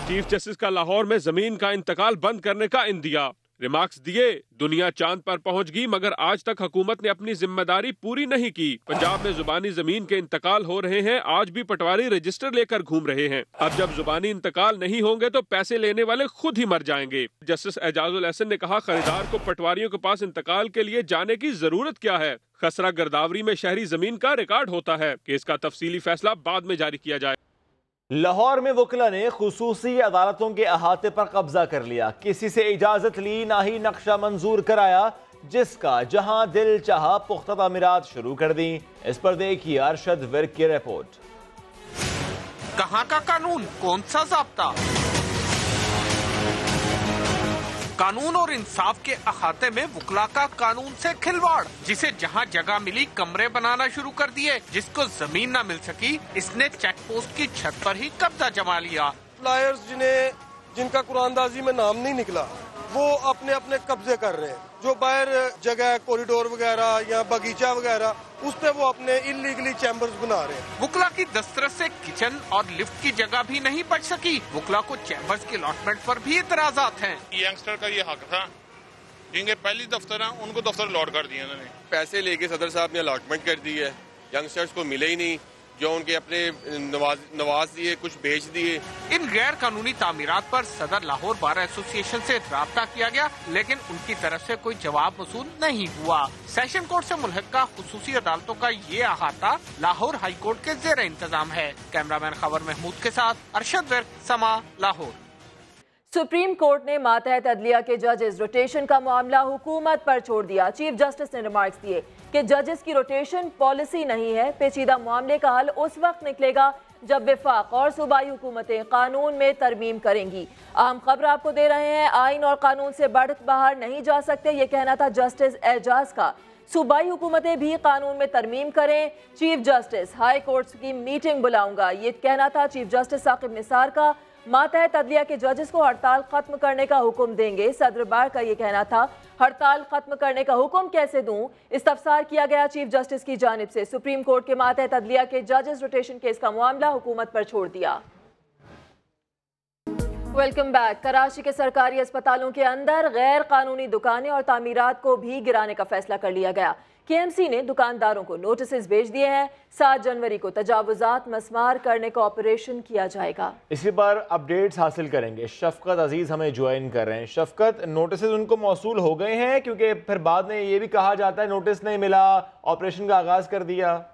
चीफ जस्टिस का लाहौर में जमीन का इंतकाल बंद करने का इंदिया। रिमार्क्स दिए, दुनिया चांद पर पहुंच गई मगर आज तक हुकूमत ने अपनी जिम्मेदारी पूरी नहीं की। पंजाब में जुबानी जमीन के इंतकाल हो रहे हैं, आज भी पटवारी रजिस्टर लेकर घूम रहे हैं। अब जब जुबानी इंतकाल नहीं होंगे तो पैसे लेने वाले खुद ही मर जाएंगे। जस्टिस एजाजुल एहसन ने कहा, खरीदार को पटवारियों के पास इंतकाल के लिए जाने की जरूरत क्या है। खसरा गिरदावरी में शहरी जमीन का रिकॉर्ड होता है। केस का तफसीली फैसला बाद में जारी किया जाए।
लाहौर में वकील ने खुसूसी अदालतों के अहाते पर कब्जा कर लिया। किसी से इजाजत ली, ना ही नक्शा मंजूर कराया, जिसका जहां दिल चाहा पुख्ता तामीरात शुरू कर दी। इस पर देखिए अरशद विर्क की रिपोर्ट।
कहां का कानून, कौन सा ज़ाब्ता?
कानून और इंसाफ के अहाते में वकला का कानून से खिलवाड़, जिसे जहां जगह मिली कमरे बनाना शुरू कर दिए, जिसको जमीन न मिल सकी इसने चेक पोस्ट की छत पर ही कब्जा जमा लिया।
फ्लायर्स जिनका कुरानदाजी में नाम नहीं निकला वो अपने अपने कब्जे कर रहे हैं। जो बाहर जगह कॉरिडोर वगैरह या बगीचा वगैरह उस पे वो अपने इलीगली चैम्बर्स बना रहे हैं।
वकला की दस्तरस से किचन और लिफ्ट की जगह भी नहीं बच सकी। वकला को चैम्बर्स के अलॉटमेंट पर भी इतराजात हैं।
यंगस्टर का ये हक था, जिनके पहली दफ्तर है उनको दफ्तर अलॉट कर दिया उन्होंने।
पैसे लेके सदर साहब ने अलॉटमेंट कर दी है, यंगस्टर्स को मिले ही नहीं, जो उनके अपने नवाज दिए कुछ बेच दिए।
इन गैर कानूनी तामीरात पर सदर लाहौर बार एसोसिएशन से राब्ता किया गया, लेकिन उनकी तरफ से कोई जवाब वसूल नहीं हुआ। सेशन कोर्ट से मुल्हका खुसूसी अदालतों का ये अहाता लाहौर हाई कोर्ट के जेर इंतजाम है। कैमरामैन खबर महमूद के साथ अरशद विर्क, समा, लाहौर।
सुप्रीम कोर्ट ने मातहत अदलिया के जजेस रोटेशन का मामला हुकूमत पर छोड़ दिया। चीफ जस्टिस ने रिमार्क्स दिए कि जजेस की रोटेशन पॉलिसी नहीं है। पेचीदा मामले का हल उस वक्त निकलेगा जब विफाक और सूबाई हुकूमतें कानून में तरमीम करेंगी। अहम खबर आपको दे रहे हैं, आइन और कानून से बढ़ बाहर नहीं जा सकते, ये कहना था जस्टिस एजाज का। सूबाई हुकूमतें भी कानून में तरमीम करें। चीफ जस्टिस हाई कोर्ट की मीटिंग बुलाऊंगा, ये कहना था चीफ जस्टिस साकिब निसार का। मातहत अदलिया के जजेस को हड़ताल खत्म करने का हुक्म देंगे। सदर बार का ये कहना था, हड़ताल खत्म करने का हुक्म कैसे दूं? इस्तफसार किया गया चीफ जस्टिस की जानिब से। सुप्रीम कोर्ट के मातहत अदलिया के जजेस रोटेशन केस का मामला हुकूमत पर छोड़ दिया। Welcome back. कराची के सरकारी अस्पतालों के अंदर गैर कानूनी दुकानें और तामीरात को भी गिराने का फैसला कर लिया गया। केएमसी ने दुकानदारों को नोटिस भेज दिए हैं। 7 जनवरी को तजावुजात मस्मार करने का ऑपरेशन किया जाएगा।
इसी पर अपडेट्स हासिल करेंगे। शफकत अजीज हमें ज्वाइन कर रहे हैं। शफकत, नोटिस उनको मौसूल हो गए हैं? क्योंकि फिर बाद में ये भी कहा जाता है नोटिस नहीं मिला, ऑपरेशन का आगाज कर दिया।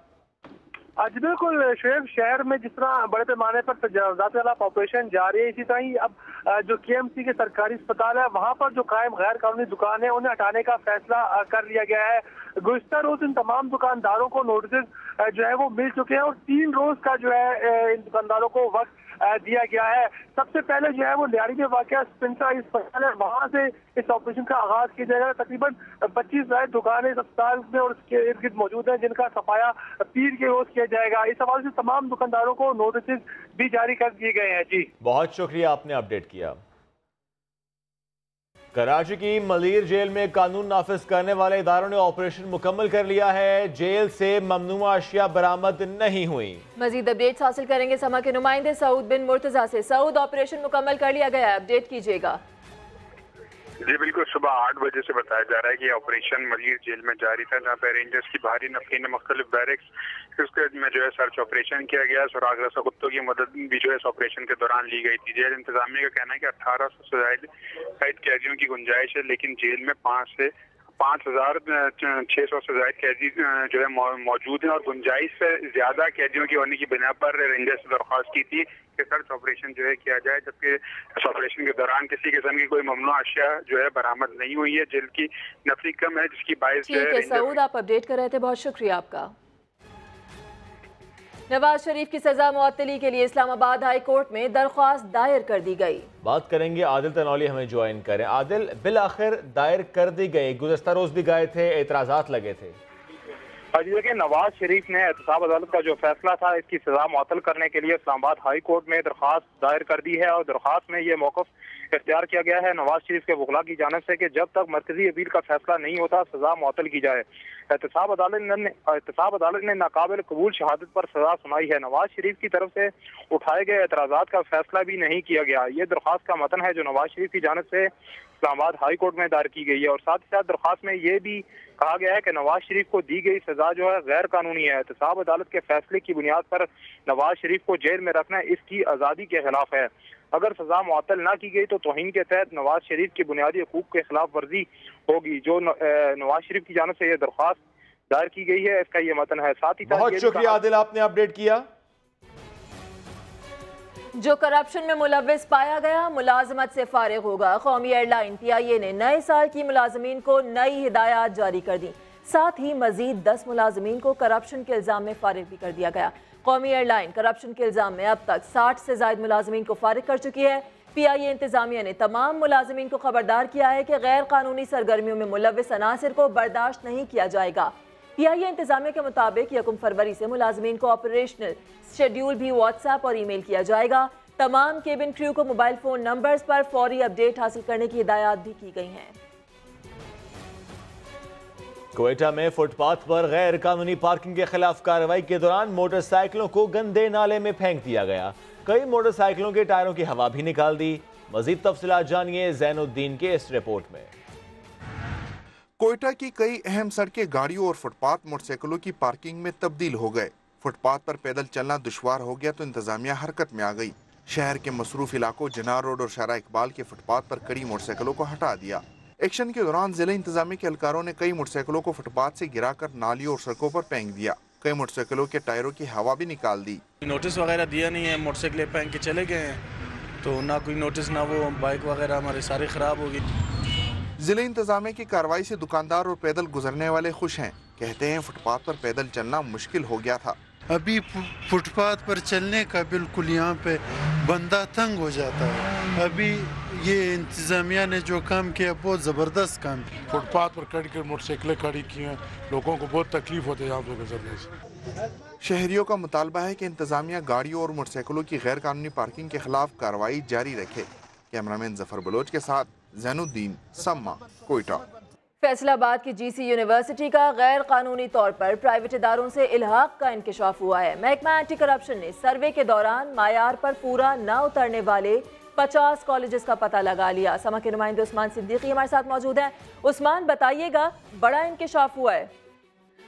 आज बिल्कुल शेख, शहर में जिस तरह बड़े पैमाने पर तजावुजात वाला ऑपरेशन जारी है, इसी तरह ही अब जो केएमसी के सरकारी अस्पताल है वहां पर जो कायम गैर कानूनी दुकान है उन्हें हटाने का फैसला कर लिया गया है। गुज़िश्ता रोज इन तमाम दुकानदारों को नोटिस जो है वो मिल चुके हैं और 3 रोज का जो है इन दुकानदारों को वक्त दिया गया है। सबसे पहले जो है वो लियारी में वाक़या स्पेंसर अस्पताल है, वहां से इस ऑपरेशन का आगाज किया जाएगा। तकरीबन 25 दुकानें इस अस्पताल में और उसके इर्द गिर्द मौजूद हैं, जिनका सफाया पीर के रोज किया जाएगा। इस हवाले से तमाम दुकानदारों को नोटिस भी जारी कर दिए गए हैं। जी
बहुत शुक्रिया, आपने अपडेट किया। कराची की मलीर जेल में कानून नाफिज करने वाले इदारों ने ऑपरेशन मुकम्मल कर लिया है। जेल से ममनुआ अशिया बरामद नहीं हुई।
मजीद अपडेट्स हासिल करेंगे समा के नुमाइंदे सऊद बिन मुर्तजा से। सऊद, ऑपरेशन मुकम्मल कर लिया गया है, अपडेट कीजिएगा।
जी बिल्कुल, सुबह 8 बजे से बताया जा रहा है कि ऑपरेशन मलीर जेल में जारी था, जहाँ पे रेंजर्स की भारी नफरी ने मुख्तलिफ बैरक्स उसके में जो है सर्च ऑपरेशन किया गया। सुराग रसा कुत्तों की मदद भी जो है इस ऑपरेशन के दौरान ली गई थी। जेल इंतजामिया का कहना है कि 1800 से ज्यादा कैदियों की गुंजाइश है, लेकिन जेल में 5,600 से ज्यादा कैदी जो है मौजूद हैं और गुंजाइश से ज्यादा कैदियों की होने की बिना पर रेंजर्स से दरख्वास्त की थी कि सर्च ऑपरेशन जो है किया जाए, जबकि इस ऑपरेशन के दौरान किसी किस्म की कोई ममनुआ अशिया जो है बरामद नहीं हुई है। जेल की नफरी कम है, जिसकी बायस जो है।
सऊद, आप अपडेट कर रहे थे, बहुत शुक्रिया आपका। नवाज शरीफ की सजा मुअत्तली के लिए इस्लामाबाद हाई कोर्ट में दरख्वास्त दायर कर दी गई।
बात करेंगे, आदिल तनौली हमें ज्वाइन करें। आदिल, बिल आखिर दायर कर दी गई, गुज़श्ता रोज भी गए थे, एतराज़ात लगे थे।
जी देखिए, नवाज शरीफ ने एहतसाब अदालत का जो फैसला था इसकी सजा मुअत्तल करने के लिए इस्लामाबाद हाई कोर्ट में दरख्वास्त दायर कर दी है और दरख्वास्त में ये मौक़िफ़ इख्तियार किया गया है नवाज शरीफ के वकला की जानिब से कि जब तक मरकजी अपील का फैसला नहीं होता सजा मुअत्तल की जाए। एहतसाब अदालत ने नाकाबिल कबूल शहादत पर सजा सुनाई है। नवाज शरीफ की तरफ से उठाए गए एतराज़ात का फैसला भी नहीं किया गया। ये दरख्वास्त का मतन है जो नवाज शरीफ की जानिब से इस्लामाबाद हाई कोर्ट में दायर की गई है और साथ ही साथ दरख्वास्त में ये भी कहा गया है कि नवाज शरीफ को दी गई सजा जो है गैर कानूनी है। एहतसाब अदालत के फैसले की बुनियाद पर नवाज शरीफ को जेल में रखना इसकी आज़ादी के खिलाफ है। अगर सजा मुअत्तल ना की गई तो तौहीन के तहत नवाज शरीफ की बुनियादी हकूक के खिलाफ वर्जी होगी। जो नवाज शरीफ की जानिब से ये दरख्वास्त दायर की गई है इसका ये मतन है। साथ ही
बहुत शुक्रिया आदिल, आपने अपडेट किया।
जो करप्शन में मुलव्विस पाया गया मुलाजमत से फारिग होगा। कौमी एयरलाइन PIA ने नए साल की मुलाजमीन को नई हिदायत जारी कर दी। साथ ही मजीद 10 मुलाजमीन को करप्शन के इल्जाम में फारिग भी कर दिया गया। कौमी एयरलाइन करप्शन के इल्जाम में अब तक 60 से ज्यादा मुलाजमीन को फारिग कर चुकी है। PIA इंतजामिया ने तमाम मुलाजिमीन को खबरदार किया है कि गैर कानूनी सरगर्मियों में मुलव्विस अनासिर को बर्दाश्त नहीं किया जाएगा। PIA इंतजामिया के मुताबिक 1 फरवरी से मुलाजिमीन को ऑपरेशनल शेड्यूल भी व्हाट्सएप और ईमेल किया जाएगा। तमाम केबिन क्रू को मोबाइल फोन नंबर्स पर फौरी अपडेट हासिल करने की हिदायत भी की गई हैं।
क्वेटा में फुटपाथ पर गैर कानूनी पार्किंग के खिलाफ कार्रवाई के दौरान मोटरसाइकिलों को गंदे नाले में फेंक दिया गया। कई मोटरसाइकिलों के टायरों की हवा भी निकाल दी। मजीद तफसीलात जानिए ज़ैनुद्दीन के इस रिपोर्ट में।
क्वेटा की कई अहम सड़कें गाड़ियों और फुटपाथ मोटरसाइकिलों की पार्किंग में तब्दील हो गए। फुटपाथ पर पैदल चलना दुश्वार हो गया तो इंतजामिया हरकत में आ गई। शहर के मसरूफ इलाकों जनार रोड और शारा इकबाल के फुटपाथ पर कड़ी मोटरसाइकिलों को हटा दिया। एक्शन के दौरान जिला इंतजामिया के एहलकारों ने कई मोटरसाइकिलों को फुटपाथ से गिराकर नालियों और सड़कों पर फेंक दिया। कई मोटरसाइकिलों के टायरों की हवा भी निकाल दी।
नोटिस वगैरह दिया नहीं है, मोटरसाइकिलें फेंक के चले गए हैं, तो ना कोई नोटिस ना वो बाइक वगैरह हमारे सारे खराब हो गई।
जिला इंतजामिया की कार्रवाई से दुकानदार और पैदल गुजरने वाले खुश हैं। कहते हैं फुटपाथ पर पैदल चलना मुश्किल हो गया था।
अभी फुटपाथ पर चलने का बिल्कुल यहाँ पे बंदा तंग हो जाता है। अभी ये इंतजामिया ने जो काम किया बहुत ज़बरदस्त काम किया।
फुटपाथ पर खड़ी कर मोटरसाइकिलें खड़ी की हैं, लोगों को बहुत तकलीफ होती है यहाँ पे गुजरने से।
शहरियों का मुतालबा है कि इंतजामिया गाड़ियों और मोटरसाइकिलों की गैर कानूनी पार्किंग के खिलाफ कार्रवाई जारी रखे। कैमरामैन जफर बलोच के साथ ज़ैनुद्दीन, सम्मा, कोयटा।
फैसलाबाद की GC यूनिवर्सिटी का गैर कानूनी तौर पर प्राइवेट इदारों से इल्हाक का इंकशाफ हुआ है। महकमा एंटी करप्शन ने सर्वे के दौरान मायार पर पूरा न उतरने वाले 50 कॉलेजेस का पता लगा लिया। समा के नुमाइंदे उस्मान सिद्दीकी हमारे साथ मौजूद हैं। उस्मान, बताइएगा, बड़ा इंकशाफ हुआ है?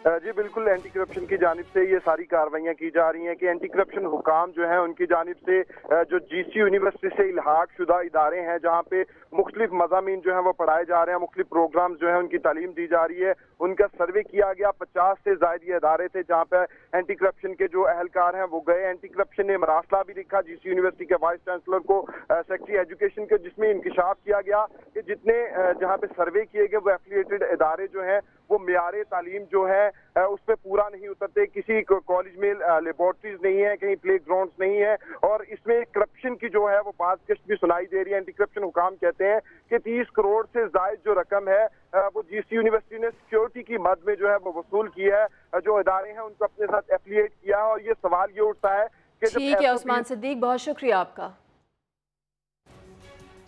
जी बिल्कुल, एंटी करप्शन की जानिब से ये सारी कार्रवाइयाँ की जा रही हैं कि एंटी करप्शन हुकाम जो है उनकी जानिब से जो GC यूनिवर्सिटी से इल्हाक शुदा इदारे हैं जहाँ पे मुख्तलिफ मज़ामीन जो हैं वो पढ़ाए जा रहे हैं, मुख्तलिफ प्रोग्राम्स जो हैं उनकी तालीम दी जा रही है, उनका सर्वे किया गया। 50 से ज़ायद ये इदारे थे जहाँ पे एंटी करप्शन के जो अहलकार हैं वो गए। एंटी करप्शन ने मरासला भी लिखा GC यूनिवर्सिटी के वाइस चांसलर को, सेक्रेटरी एजुकेशन के, जिसमें इंकशाफ किया गया कि जितने जहाँ पे सर्वे किए गए वो एफिलिएटेड इदारे जो हैं वो मियारे तालीम जो है उस पर पूरा नहीं उतरते। किसी कॉलेज में लेबॉर्ट्रीज नहीं है, कहीं प्ले ग्राउंड नहीं है, और इसमें करप्शन की जो है वो बात कश भी सुनाई दे रही है। एंटी करप्शन हुकाम कहते हैं कि 30 करोड़ से जायद जो रकम है वो GC यूनिवर्सिटी ने सिक्योरिटी की मद में जो है वो वसूल की है। जो इदारे हैं उनको अपने साथ एफिलिएट किया है, और ये सवाल ये उठता है कि
ठीक है उस्मान सिद्दीक, बहुत शुक्रिया आपका।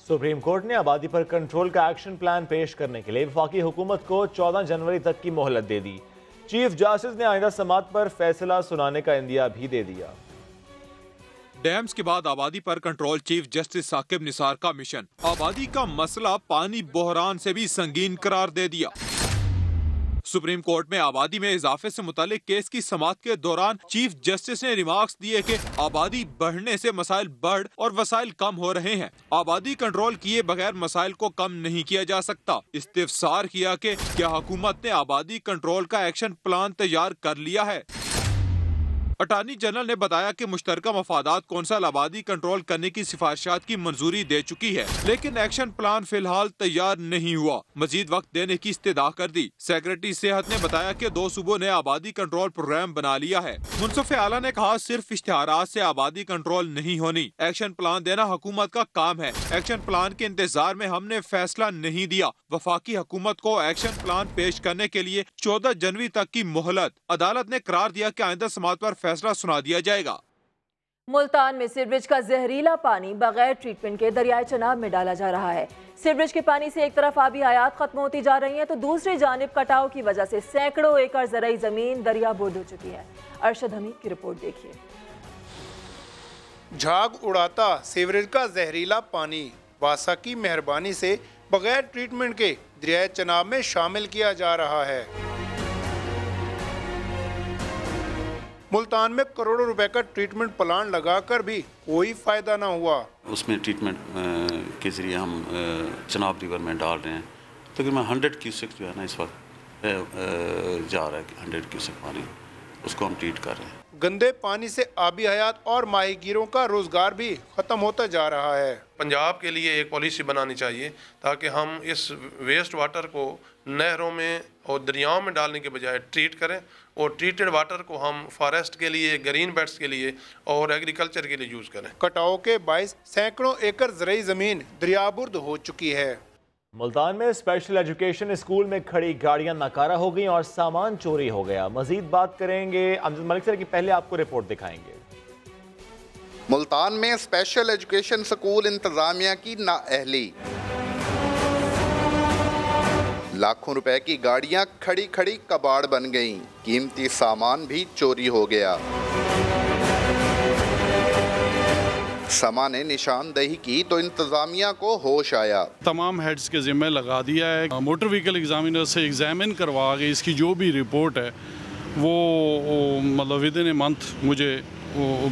सुप्रीम कोर्ट ने आबादी पर कंट्रोल का एक्शन प्लान पेश करने के लिए वफाकी हुकूमत को 14 जनवरी तक की मोहलत दे दी। चीफ जस्टिस ने आइंदा समात पर फैसला सुनाने का इंदिया भी दे दिया।
डैम्स के बाद आबादी पर control, chief justice Saqib Nisar का मिशन। आबादी का मसला पानी बहरान से भी संगीन करार दे दिया। सुप्रीम कोर्ट में आबादी में इजाफे से मुतालिक केस की समाअत के दौरान चीफ जस्टिस ने रिमार्क्स दिए कि आबादी बढ़ने से मसाइल बढ़ और वसाइल कम हो रहे हैं। आबादी कंट्रोल किए बगैर मसाइल को कम नहीं किया जा सकता। इस्तिफसार किया कि क्या हुकूमत ने आबादी कंट्रोल का एक्शन प्लान तैयार कर लिया है। अटार्नी जनरल ने बताया कि मुश्तरका मफादात कौंसल आबादी कंट्रोल करने की सिफारिशात की मंजूरी दे चुकी है, लेकिन एक्शन प्लान फिलहाल तैयार नहीं हुआ। मजीद वक्त देने की इस्तेदा कर दी। सेक्रेटरी सेहत ने बताया कि 2 सूबों ने आबादी कंट्रोल प्रोग्राम बना लिया है। मुंसफ आला ने कहा सिर्फ इश्तिहारात से आबादी कंट्रोल नहीं होनी, एक्शन प्लान देना हुकूमत का काम है। एक्शन प्लान के इंतजार में हमने फैसला नहीं दिया। वफाकी हुकूमत को एक्शन प्लान पेश करने के लिए 14 जनवरी तक की मोहलत। अदालत ने करार दिया कि आइंदा समाअत पर फैसला सुना दिया जाएगा।
मुल्तान में सीवरेज का जहरीला पानी बगैर ट्रीटमेंट के दरियाए चनाब में डाला जा रहा है। सीवरेज के पानी से एक तरफ आबी हयात खत्म होती जा रही है तो दूसरी जानिब कटाव की वजह से सैकड़ों एकड़ ज़राई जमीन दरिया बोर्ड हो चुकी है। अरशद हमीद की रिपोर्ट देखिए।
झाग उड़ाता सीवरेज का जहरीला पानी वासा की मेहरबानी से बगैर ट्रीटमेंट के दरियाए चनाब में शामिल किया जा रहा है। मुल्तान में करोड़ों रुपए का ट्रीटमेंट प्लांट लगाकर भी कोई फायदा ना हुआ।
उसमें ट्रीटमेंट के जरिए हम चनाब रिवर में डाल रहे हैं। तकरीबन 100 क्यूसेक जो है ना इस वक्त जा रहा है, 100 क्यूसेक पानी। उसको हम ट्रीट कर रहे हैं।
गंदे पानी से आबी हयात और माहीगीरों का रोजगार भी खत्म होता जा रहा है।
पंजाब के लिए एक पॉलिसी बनानी चाहिए ताकि हम इस वेस्ट वाटर को नहरों में और दरियाओं में डालने के बजाय ट्रीट करें और ट्रीटेड वाटर को हम फॉरेस्ट के लिए, ग्रीन बेल्ट्स के लिए और एग्रीकल्चर के लिए यूज़ करें।
कटाव के बायस सैकड़ों एकड़ ज़रई ज़मीन दरियाबुर्द हो चुकी है।
मुल्तान में स्पेशल एजुकेशन स्कूल में खड़ी गाड़ियां नाकारा हो गई और सामान चोरी हो गया। मजीद बात करेंगे अमजद मलिक सर की, पहले आपको रिपोर्ट दिखाएंगे।
मुल्तान में स्पेशल एजुकेशन स्कूल इंतजामिया की नाअहली, लाखों रुपए की गाड़ियां खड़ी खड़ी कबाड़ बन गईं, कीमती सामान भी चोरी हो गया। समा ने निशानदेही की तो इंतजामिया को होश आया।
तमाम हेड्स के जिम्मे लगा दिया है। मोटर व्हीकल एग्जामिनर से एग्जामिन करवा के इसकी जो भी रिपोर्ट है वो मतलब विद इन ए मंथ मुझे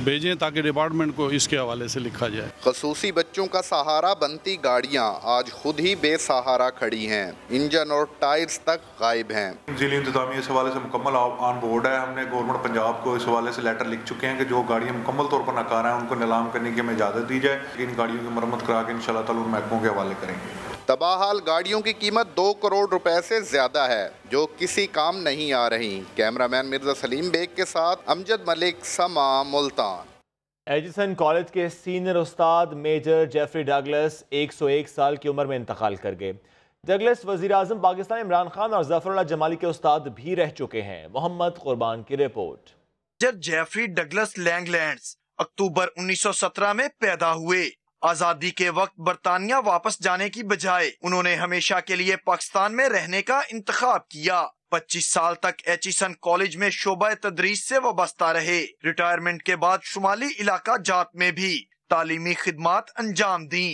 भेजें ताकि डिपार्टमेंट को इसके हवाले से लिखा जाए।
खसूसी बच्चों का सहारा बनती गाड़ियां आज खुद ही बेसहारा खड़ी हैं, इंजन और टायर्स तक गायब हैं।
जिले इंतजामिया इस हवाले से मुकम्मल ऑन बोर्ड है। हमने गवर्नमेंट पंजाब को इस हवाले से लेटर लिख चुके हैं कि जो गाड़ियां मुकम्मल तौर पर नाकारा हैं उनको नीलाम करने की हमें इजाज़त दी जाए। इन गाड़ियों की मरम्मत करा के इंशाल्लाह ताला उन महकमों के हवाले करेंगे।
तबाहाल गाड़ियों की कीमत 2 करोड़ रुपए से ज्यादा है जो किसी काम नहीं आ रही। कैमरामैन मिर्जा सलीम बेग के साथ अमजद मलिक, समा, मुल्तान।
एजिसन कॉलेज के सीनियर उस्ताद मेजर जेफरी डगलस 101 साल की उम्र में इंतकाल कर गए। डगलस वजीर आजम पाकिस्तान इमरान खान और जफरुल्लाह जमाली के उस्ताद भी रह चुके हैं। मोहम्मद कुर्बान की रिपोर्ट।
मेजर जेफरी डगलस लैंगलैंड्स अक्टूबर 1917 में पैदा हुए। आजादी के वक्त बरतानिया वापस जाने की बजाय उन्होंने हमेशा के लिए पाकिस्तान में रहने का इंतखाब किया। 25 साल तक एचिसन कॉलेज में शोबा तदरीस से वाबस्ता रहे। रिटायरमेंट के बाद शुमाली इलाका जात में भी तालीमी खिदमात अंजाम दी।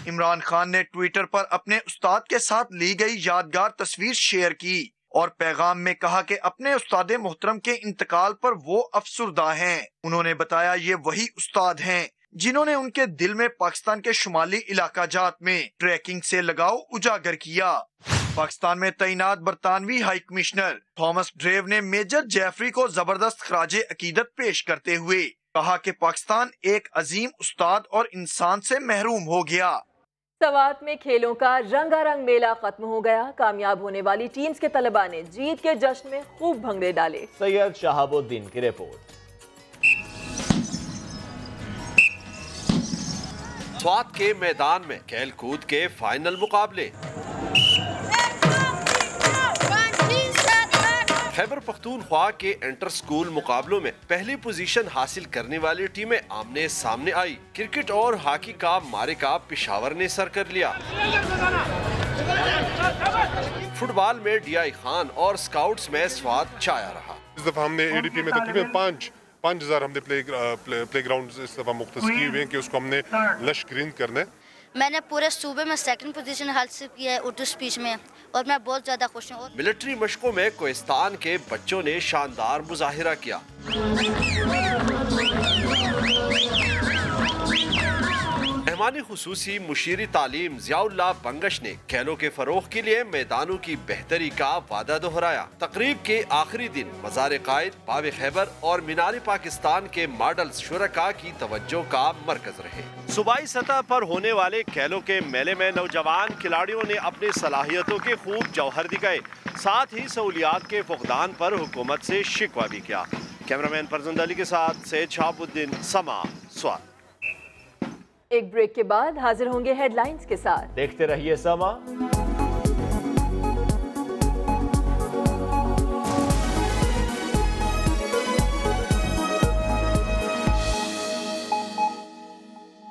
इमरान खान ने ट्विटर पर अपने उस्ताद के साथ ली गई यादगार तस्वीर शेयर की और पैगाम में कहा कि अपने उस्ताद मोहतरम के इंतकाल पर वो अफसुर्दा हैं। उन्होंने बताया ये वही उस्ताद हैं जिन्होंने उनके दिल में पाकिस्तान के शुमाली इलाका जात में ट्रैकिंग से लगाव उजागर किया। पाकिस्तान में तैनात बरतानवी हाई कमिश्नर थॉमस ड्रेव ने मेजर जेफरी को जबरदस्त खराजे अकीदत पेश करते हुए कहा कि पाकिस्तान एक अजीम उस्ताद और इंसान से महरूम हो गया।
सवात में खेलों का रंगारंग मेला खत्म हो गया। कामयाब होने वाली टीम्स के तलबा ने जीत के जश्न में खूब भंगड़े डाले।
सैयद शहाबुद्दीन की रिपोर्ट।
स्वात के मैदान में खेल कूद के फाइनल मुकाबले। खैबर पख्तूनख्वा के इंटर स्कूल मुकाबलों में पहली पोजीशन हासिल करने वाली टीमें आमने सामने आई। क्रिकेट और हॉकी का मारिका पेशावर ने सर कर लिया। फुटबॉल में डीआई खान और स्काउट्स में स्वात छाया रहा।
इस दफा हमने एडीपी में तकरीबन 5,000 हमने प्ले ग्राउंड इस दफा मुख्तस किए हुए हैं कि उसको हमने लश ग्रीन करना है।
मैंने पूरे सूबे में सेकंड पोजीशन हासिल किया है उर्दू स्पीच में और मैं बहुत ज्यादा खुश हूँ।
मिलिट्री मशकों में कोहिस्तान के बच्चों ने शानदार मुजाहिरा किया। मेहमानी खुसूसी मुशीरी तालीम ज़ियाउल्लाह बंगश ने खेलों के फरोग के लिए मैदानों की बेहतरी का वादा दोहराया। तकरीब के आखिरी दिन मज़ार कायद, बाब खैबर और मीनार पाकिस्तान के मॉडल्स शुरका की तवज्जो का मरकज रहे। सूबाई सतह पर होने वाले खेलों के मेले में नौजवान खिलाड़ियों ने अपनी सलाहियतों के खूब जौहर दिखाए। साथ ही सहूलियात के फुकदान पर हुकूमत से शिकवा भी किया। कैमरामैन फरजंद अली के साथ सैयद शहाबुद्दीन, समा, स्वात।
एक ब्रेक के बाद हाजिर होंगे हेडलाइंस के साथ।
देखते रहिए समा।